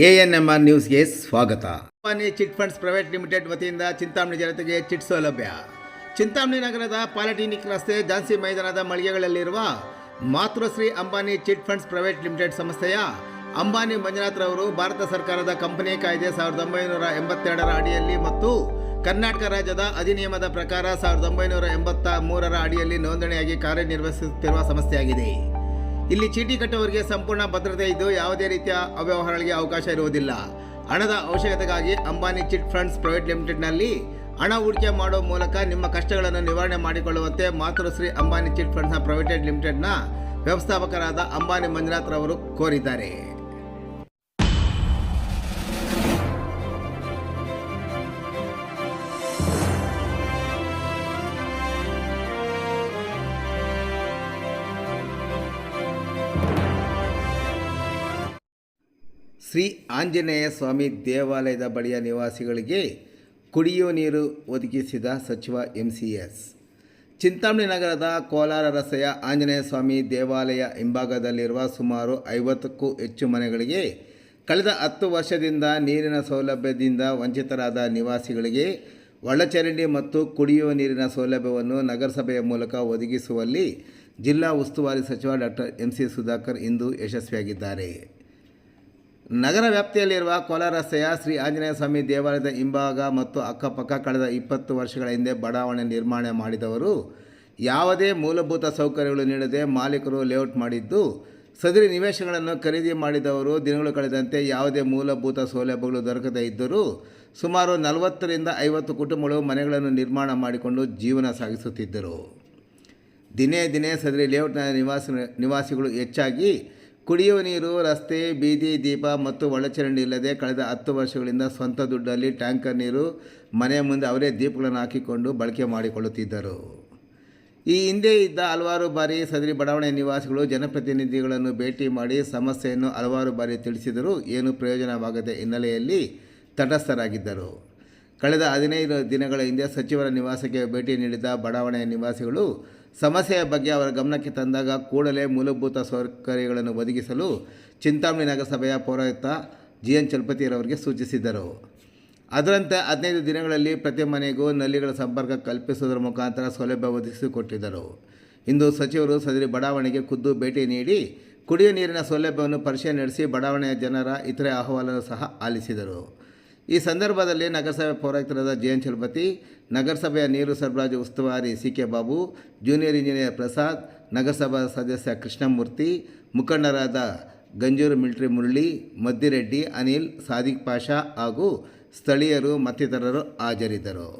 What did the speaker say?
ANMR ನ್ಯೂಸ್ಗೆ ಸ್ವಾಗತ. Ambani chit funds private limited ವತಿಯಿಂದ ಚಿಂತಾಮಣಿ ಜನತೆಗೆ ಚಿಟ್ ಸೌಲಭ್ಯ. ಚಿಂತಾಮಣಿ ನಗರದ ಪಾಲಿಟೆಕ್ನಿಕ್ ರಸ್ತೆ ಝಾನ್ಸಿ ಮೈದಾನದ ಮಳಿಗೆಗಳಲ್ಲಿರುವ Matrushri Ambani chit funds private limited ಸಂಸ್ಥೆಯ ಅಂಬಾನಿ ಮಂಜುನಾಥ್ ರವರು ಭಾರತ ಸರ್ಕಾರದ ಕಂಪನಿ ಕಾಯ್ದೆ 1982ರ ಅಡಿಯಲ್ಲಿ ಮತ್ತು ಕರ್ನಾಟಕ ರಾಜ್ಯದ ಅಧಿನಿಯಮದ ಪ್ರಕಾರ 1983ರ ಅಡಿಯಲ್ಲಿ ನೋಂದಣಿಯಾಗಿ ಕಾರ್ಯನಿರ್ವಹಿಸುತ್ತಿರುವ ಸಂಸ್ಥೆಯಾಗಿದೆ. ಇಲ್ಲಿ ಚೀಟಿ ಕಟ್ಟುವವರಿಗೆ ಸಂಪೂರ್ಣ ಭದ್ರತೆ ಇದ್ದು ಯಾವುದೇ ರೀತಿಯ ಅವ್ಯವಹಾರಗಳಿಗೆ ಅವಕಾಶ ಇರುವುದಿಲ್ಲ. ಹಣದ ಅವಶ್ಯಕತೆಗಾಗಿ ಅಂಬಾನಿ ಚಿಟ್ ಫಂಡ್ಸ್ ಪ್ರೈವೇಟ್ ಲಿಮಿಟೆಡ್ನಲ್ಲಿ ಹಣ ಹೂಡಿಕೆ ಮಾಡುವ ಮೂಲಕ ನಿಮ್ಮ ಕಷ್ಟಗಳನ್ನು ನಿವಾರಣೆ ಮಾಡಿಕೊಳ್ಳುವಂತೆ ಮಾತೃಶ್ರೀ ಅಂಬಾನಿ ಚಿಟ್ ಫಂಡ್ಸ್ನ ಪ್ರೈವೇಟ್ ಲಿಮಿಟೆಡ್ನ ವ್ಯವಸ್ಥಾಪಕರಾದ ಅಂಬಾನಿ ಮಂಜುನಾಥ್ ರವರು ಕೋರಿದ್ದಾರೆ. ಶ್ರೀ ಆಂಜನೇಯ ಸ್ವಾಮಿ ದೇವಾಲಯದ ಬಳಿಯ ನಿವಾಸಿಗಳಿಗೆ ಕುಡಿಯುವ ನೀರು ಒದಗಿಸಿದ ಸಚಿವ MCS. ಚಿಂತಾಮಣಿ ನಗರದ ಕೋಲಾರ ರಸ್ತೆಯ ಆಂಜನೇಯ ಸ್ವಾಮಿ ದೇವಾಲಯ ಹಿಂಭಾಗದಲ್ಲಿರುವ ಸುಮಾರು 50ಕ್ಕೂ ಹೆಚ್ಚು ಮನೆಗಳಿಗೆ ಕಳೆದ 10 ವರ್ಷದಿಂದ ನೀರಿನ ಸೌಲಭ್ಯದಿಂದ ವಂಚಿತರಾದ ನಿವಾಸಿಗಳಿಗೆ ಒಳಚರಂಡಿ ಮತ್ತು ಕುಡಿಯುವ ನೀರಿನ ಸೌಲಭ್ಯವನ್ನು ನಗರಸಭೆಯ ಮೂಲಕ ಒದಗಿಸುವಲ್ಲಿ ಜಿಲ್ಲಾ ಉಸ್ತುವಾರಿ ಸಚಿವ ಡಾಕ್ಟರ್ MC ಸುಧಾಕರ್ ಇಂದು ಯಶಸ್ವಿಯಾಗಿದ್ದಾರೆ. ನಗರ ವ್ಯಾಪ್ತಿಯಲ್ಲಿರುವ ಕೋಲಾರ ರಸ್ತೆಯ ಶ್ರೀ ಆಂಜನೇಯ ಸ್ವಾಮಿ ದೇವಾಲಯದ ಹಿಂಭಾಗ ಮತ್ತು ಅಕ್ಕಪಕ್ಕ ಕಳೆದ 20 ವರ್ಷಗಳ ಹಿಂದೆ ಬಡಾವಣೆ ನಿರ್ಮಾಣ ಮಾಡಿದವರು ಯಾವುದೇ ಮೂಲಭೂತ ಸೌಕರ್ಯಗಳು ನೀಡದೆ ಮಾಲೀಕರು ಲೇಔಟ್ ಮಾಡಿದ್ದು, ಸದರಿ ನಿವೇಶನಗಳನ್ನು ಖರೀದಿ ಮಾಡಿದವರು ದಿನಗಳು ಕಳೆದಂತೆ ಯಾವುದೇ ಮೂಲಭೂತ ಸೌಲಭ್ಯಗಳು ದೊರಕದೇ ಇದ್ದರೂ ಸುಮಾರು 40ರಿಂದ 50 ಕುಟುಂಬಗಳು ಮನೆಗಳನ್ನು ನಿರ್ಮಾಣ ಮಾಡಿಕೊಂಡು ಜೀವನ ಸಾಗಿಸುತ್ತಿದ್ದರು. ದಿನೇ ದಿನೇ ಸದರಿ ಲೇಔಟ್ನ ನಿವಾಸಿಗಳು ಹೆಚ್ಚಾಗಿ ಕುಡಿಯುವ ನೀರು, ರಸ್ತೆ, ಬೀದಿ ದೀಪ ಮತ್ತು ಒಳಚರಂಡಿ ಇಲ್ಲದೆ ಕಳೆದ 10 ವರ್ಷಗಳಿಂದ ಸ್ವಂತ ದುಡ್ಡಲ್ಲಿ ಟ್ಯಾಂಕರ್ ನೀರು ಮನೆಯ ಮುಂದೆ ಅವರೇ ದೀಪಗಳನ್ನು ಹಾಕಿಕೊಂಡು ಬಳಕೆ ಮಾಡಿಕೊಳ್ಳುತ್ತಿದ್ದರು. ಈ ಹಿಂದೆ ಇದ್ದ ಹಲವಾರು ಬಾರಿ ಸದರಿ ಬಡಾವಣೆ ನಿವಾಸಿಗಳು ಜನಪ್ರತಿನಿಧಿಗಳನ್ನು ಭೇಟಿ ಮಾಡಿ ಸಮಸ್ಯೆಯನ್ನು ಹಲವಾರು ಬಾರಿ ತಿಳಿಸಿದರೂ ಏನೂ ಪ್ರಯೋಜನವಾಗದ ಹಿನ್ನೆಲೆಯಲ್ಲಿ ತಟಸ್ಥರಾಗಿದ್ದರು. ಕಳೆದ 15 ದಿನಗಳ ಹಿಂದೆ ಸಚಿವರ ನಿವಾಸಕ್ಕೆ ಭೇಟಿ ನೀಡಿದ ಬಡಾವಣೆಯ ನಿವಾಸಿಗಳು ಸಮಸ್ಯೆಯ ಬಗ್ಗೆ ಅವರ ಗಮನಕ್ಕೆ ತಂದಾಗ ಕೂಡಲೇ ಮೂಲಭೂತ ಸೌಕರ್ಯಗಳನ್ನು ಒದಗಿಸಲು ಚಿಂತಾಮಣಿ ನಗರಸಭೆಯ ಪೌರಾಯುಕ್ತ GN ಚಲಪತಿರವರಿಗೆ ಸೂಚಿಸಿದರು. ಅದರಂತೆ 15 ದಿನಗಳಲ್ಲಿ ಪ್ರತಿ ಮನೆಗೂ ನಲ್ಲಿಗಳ ಸಂಪರ್ಕ ಕಲ್ಪಿಸುವುದರ ಮುಖಾಂತರ ಸೌಲಭ್ಯ ಒದಗಿಸಿಕೊಟ್ಟಿದ್ದರು. ಇಂದು ಸಚಿವರು ಸದರಿ ಬಡಾವಣೆಗೆ ಖುದ್ದು ಭೇಟಿ ನೀಡಿ ಕುಡಿಯುವ ನೀರಿನ ಸೌಲಭ್ಯವನ್ನು ಪರಿಶೀಲನೆ ನಡೆಸಿ ಬಡಾವಣೆಯ ಜನರ ಇತರೆ ಅಹವಾಲನ್ನು ಸಹ ಆಲಿಸಿದರು. ಈ ಸಂದರ್ಭದಲ್ಲಿ ನಗರಸಭೆ ಪೌರಾಯುಕ್ತರಾದ GN ಚಲಪತಿ, ನಗರಸಭೆಯ ನೀರು ಸರಬರಾಜು ಉಸ್ತುವಾರಿ CK Babu, junior engineer Prasad, ನಗರಸಭಾ ಸದಸ್ಯ ಕೃಷ್ಣಮೂರ್ತಿ, ಮುಖಂಡರಾದ ಗಂಜೂರು ಮಿಲಿಟರಿ ಮುರಳಿ, ಮದ್ದಿರೆಡ್ಡಿ, ಅನಿಲ್, ಸಾದಿಕ್ ಪಾಷಾ ಹಾಗೂ ಸ್ಥಳೀಯರು ಮತ್ತಿತರರು ಹಾಜರಿದ್ದರು.